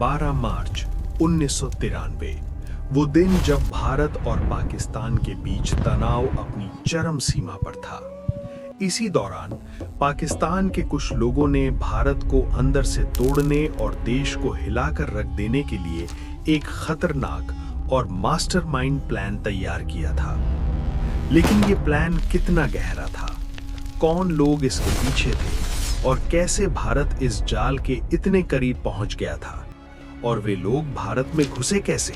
12 मार्च 1993, वो दिन जब भारत और पाकिस्तान के बीच तनाव अपनी चरम सीमा पर था। इसी दौरान पाकिस्तान के कुछ लोगों ने भारत को अंदर से तोड़ने और देश को हिलाकर रख देने के लिए एक खतरनाक और मास्टरमाइंड प्लान तैयार किया था। लेकिन ये प्लान कितना गहरा था, कौन लोग इसके पीछे थे और कैसे भारत इस जाल के इतने करीब पहुंच गया था, और वे लोग भारत में घुसे कैसे?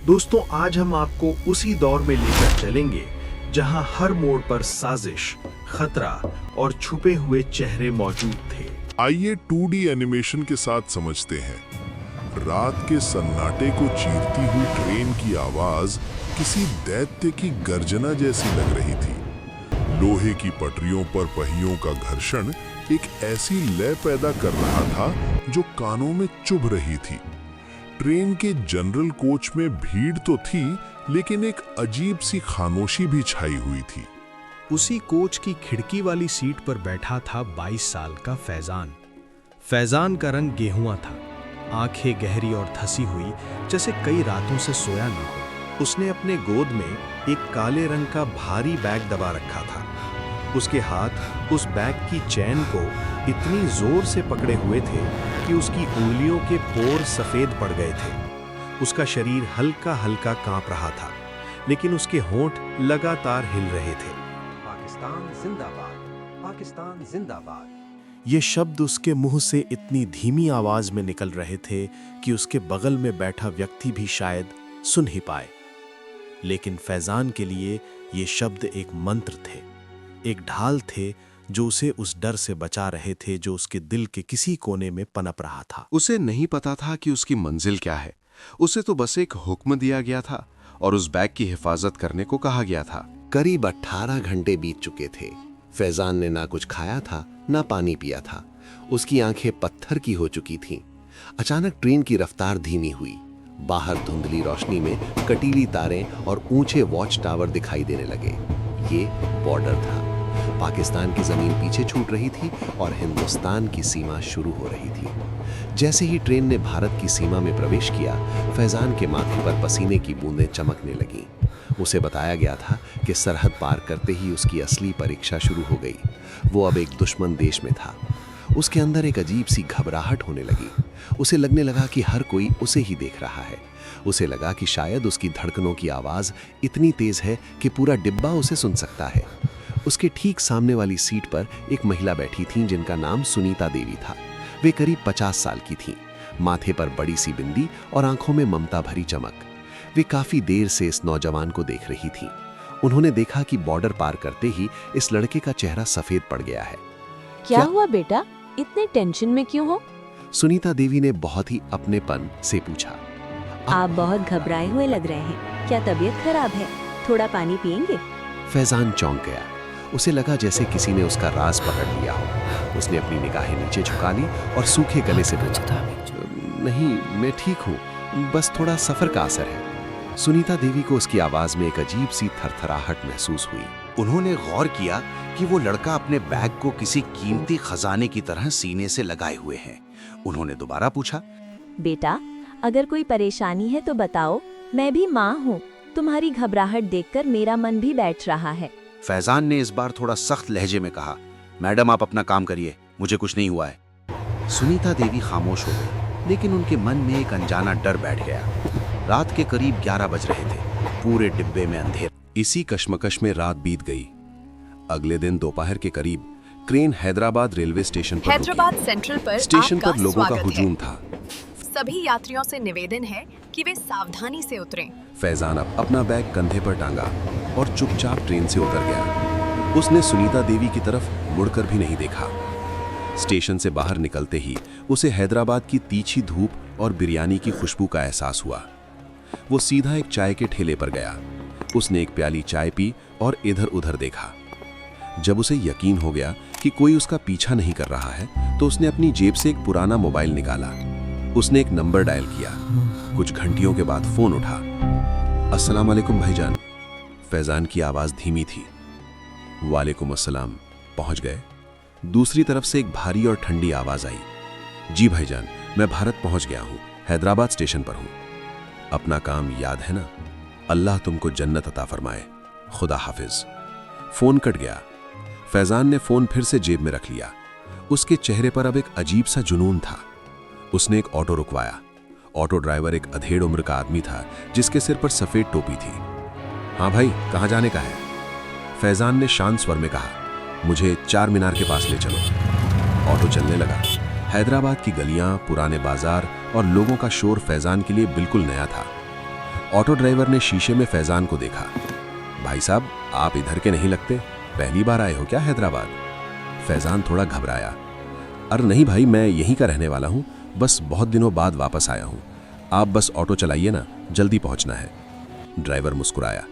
दोस्तों, आज हम आपको उसी दौर में लेकर चलेंगे जहां हर मोड़ पर साजिश, खतरा और छुपे हुए चेहरे मौजूद थे। आइए 2D एनिमेशन के साथ समझते हैं। रात के सन्नाटे को चीरती हुई ट्रेन की आवाज किसी दैत्य की गर्जना जैसी लग रही थी। लोहे की पटरियों पर पहियों का घर्षण एक ऐसी लय पैदा कर रहा था जो कानों में चुभ रही थी। ट्रेन के जनरल कोच में भीड़ तो थी, लेकिन एक अजीब सी खामोशी भी छाई हुई थी। उसी कोच की खिड़की वाली सीट पर बैठा था 22 साल का फैजान। फैजान का रंग गेहुआ था, आंखें गहरी और धसी हुई, जैसे कई रातों से सोया ना हो। उसने अपने गोद में एक काले रंग का भारी बैग दबा रखा था। उसके हाथ उस बैग की चैन को इतनी जोर से पकड़े हुए थे कि उसकी उंगलियों के पोर सफेद पड़ गए थे। उसका शरीर हल्का हल्का कांप रहा था, लेकिन उसके होंठ लगातार हिल रहे थे। पाकिस्तान जिंदाबाद, पाकिस्तान जिंदाबाद। ये शब्द उसके मुंह से इतनी धीमी आवाज में निकल रहे थे कि उसके बगल में बैठा व्यक्ति भी शायद सुन ही पाए। लेकिन फैजान के लिए ये शब्द एक मंत्र थे, एक ढाल थे जो उसे उस डर से बचा रहे थे जो उसके दिल के किसी कोने में पनप रहा था। उसे नहीं पता था कि उसकी मंजिल क्या है। उसे तो बस एक हुक्म दिया गया था और उस बैग की हिफाजत करने को कहा गया था। करीब 18 घंटे बीत चुके थे। फैजान ने ना कुछ खाया था, ना पानी पिया था। उसकी आंखें पत्थर की हो चुकी थीं। अचानक ट्रेन की रफ्तार धीमी हुई। बाहर धुंधली रोशनी में कटीली तारें और ऊंचे वॉच टावर दिखाई देने लगे। ये बॉर्डर था। पाकिस्तान की जमीन पीछे छूट रही थी और हिंदुस्तान की सीमा शुरू हो रही थी। जैसे ही ट्रेन ने भारत की सीमा में प्रवेश किया, फैजान के माथे पर पसीने की बूंदें चमकने लगीं। उसे बताया गया था कि सरहद पार करते ही उसकी असली परीक्षा शुरू हो गई। वो अब एक दुश्मन देश में था। उसके अंदर एक अजीब सी घबराहट होने लगी। उसे लगने लगा कि हर कोई उसे ही देख रहा है। उसे लगा कि शायद उसकी धड़कनों की आवाज़ इतनी तेज है कि पूरा डिब्बा उसे सुन सकता है। उसके ठीक सामने वाली सीट पर एक महिला बैठी थी जिनका नाम सुनीता देवी था। वे करीब 50 साल की थीं। माथे पर बड़ी सी बिंदी और आंखों में ममता भरी चमक। वे काफी देर से इस नौजवान को देख रही थीं। उन्होंने देखा कि बॉर्डर पार करते ही इस लड़के का चेहरा सफेद पड़ गया है। क्या हुआ बेटा, इतने टेंशन में क्यों हो? सुनीता देवी ने बहुत ही अपनेपन से पूछा। आप बहुत घबराए हुए लग रहे हैं, क्या तबीयत खराब है? थोड़ा पानी पिएंगे? फैजान चौंक गया। उसे लगा जैसे किसी ने उसका राज पकड़ लिया हो। उसने अपनी निगाहें नीचे झुका ली और सूखे गले से पूछा, नहीं, मैं ठीक हूँ, बस थोड़ा सफर का असर है। सुनीता देवी को उसकी आवाज में एक अजीब सी थरथराहट महसूस हुई। उन्होंने गौर किया कि वो लड़का अपने बैग को किसी कीमती खजाने की तरह सीने से लगाए हुए है। उन्होंने दोबारा पूछा, बेटा, अगर कोई परेशानी है तो बताओ, मैं भी माँ हूँ। तुम्हारी घबराहट देखकर मेरा मन भी बैठ रहा है। फैजान ने इस बार थोड़ा सख्त लहजे में कहा, मैडम आप अपना काम करिए, मुझे कुछ नहीं हुआ है। सुनीता देवी खामोश हो गई, लेकिन उनके मन में एक अनजाना डर बैठ गया। रात के करीब 11 बज रहे थे। पूरे डिब्बे में अंधेरा। इसी कश्मकश में रात बीत गई। अगले दिन दोपहर के करीब ट्रेन हैदराबाद रेलवे स्टेशन पर हैदराबाद सेंट्रल पर स्टेशन आपका पर लोगों का स्वागत हुजूम था। सभी यात्रियों से निवेदन है कि वे सावधानी से उतरें। फैजान अपना बैग कंधे पर टांगा और चुपचाप ट्रेन से उतर गया। उसने सुनीता देवी की तरफ मुड़कर भी नहीं देखा। स्टेशन से बाहर निकलते ही उसे हैदराबाद की तीखी धूप और बिरयानी की खुशबू का एहसास हुआ। वो सीधा एक चाय के ठेले पर गया। उसने एक प्याली चाय पी और इधर उधर देखा। जब उसे यकीन हो गया कि कोई उसका पीछा नहीं कर रहा है, तो उसने अपनी जेब से एक पुराना मोबाइल निकाला। उसने एक नंबर डायल किया। कुछ घंटियों के बाद फोन उठा। अस्सलाम वालेकुम भाईजान। फैजान की आवाज धीमी थी। वालेकुम अस्सलाम, पहुंच गए? दूसरी तरफ से एक भारी और ठंडी आवाज आई। जी भाईजान, मैं भारत पहुंच गया हूं, हैदराबाद स्टेशन पर हूं। अपना काम याद है ना? अल्लाह तुमको जन्नत अता फरमाए। खुदा हाफिज। फोन कट गया। फैजान ने फोन फिर से जेब में रख लिया। उसके चेहरे पर अब एक अजीब सा जुनून था। उसने एक ऑटो रुकवाया। ऑटो ड्राइवर एक अधेड़ उम्र का आदमी था जिसके सिर पर सफेद टोपी थी। हाँ भाई, कहाँ जाने का है? फैजान ने शांत स्वर में कहा, मुझे चार मीनार के पास ले चलो। ऑटो चलने लगा। हैदराबाद की गलियां, पुराने बाजार और लोगों का शोर फैजान के लिए बिल्कुल नया था। ऑटो ड्राइवर ने शीशे में फैजान को देखा। भाई साहब, आप इधर के नहीं लगते, पहली बार आए हो क्या हैदराबाद? फैजान थोड़ा घबराया। अरे नहीं भाई, मैं यहीं का रहने वाला हूँ, बस बहुत दिनों बाद वापस आया हूँ। आप बस ऑटो चलाइए ना, जल्दी पहुँचना है। ड्राइवर मुस्कुराया।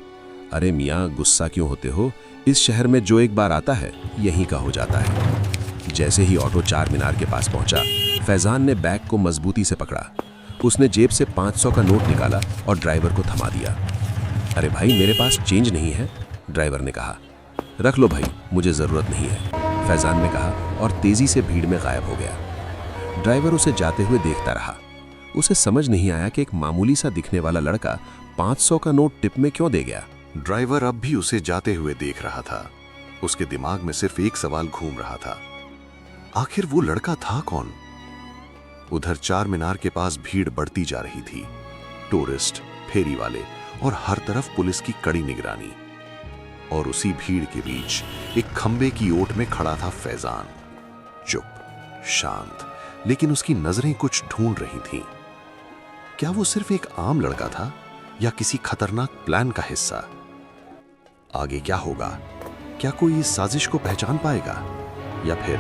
अरे मियाँ, गुस्सा क्यों होते हो? इस शहर में जो एक बार आता है यहीं का हो जाता है। जैसे ही ऑटो चार मीनार के पास पहुंचा, फैजान ने बैग को मजबूती से पकड़ा। उसने जेब से 500 का नोट निकाला और ड्राइवर को थमा दिया। अरे भाई, मेरे पास चेंज नहीं है, ड्राइवर ने कहा। रख लो भाई, मुझे ज़रूरत नहीं है, फैजान ने कहा और तेज़ी से भीड़ में गायब हो गया। ड्राइवर उसे जाते हुए देखता रहा। उसे समझ नहीं आया कि एक मामूली सा दिखने वाला लड़का 500 का नोट टिप में क्यों दे गया। ड्राइवर अब भी उसे जाते हुए देख रहा था। उसके दिमाग में सिर्फ एक सवाल घूम रहा था, आखिर वो लड़का था कौन? उधर चार मीनार के पास भीड़ बढ़ती जा रही थी। टूरिस्ट, फेरी वाले और हर तरफ पुलिस की कड़ी निगरानी। और उसी भीड़ के बीच एक खंबे की ओट में खड़ा था फैजान, चुप, शांत, लेकिन उसकी नजरें कुछ ढूंढ रही थीं। क्या वो सिर्फ एक आम लड़का था या किसी खतरनाक प्लान का हिस्सा? आगे क्या होगा? क्या कोई इस साजिश को पहचान पाएगा या फिर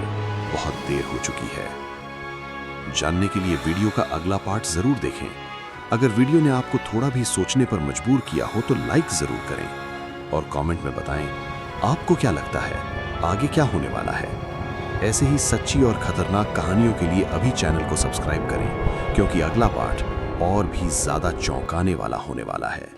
बहुत देर हो चुकी है? जानने के लिए वीडियो का अगला पार्ट जरूर देखें। अगर वीडियो ने आपको थोड़ा भी सोचने पर मजबूर किया हो तो लाइक जरूर करें और कमेंट में बताएं आपको क्या लगता है आगे क्या होने वाला है। ऐसे ही सच्ची और खतरनाक कहानियों के लिए अभी चैनल को सब्सक्राइब करें, क्योंकि अगला पार्ट और भी ज्यादा चौंकाने वाला होने वाला है।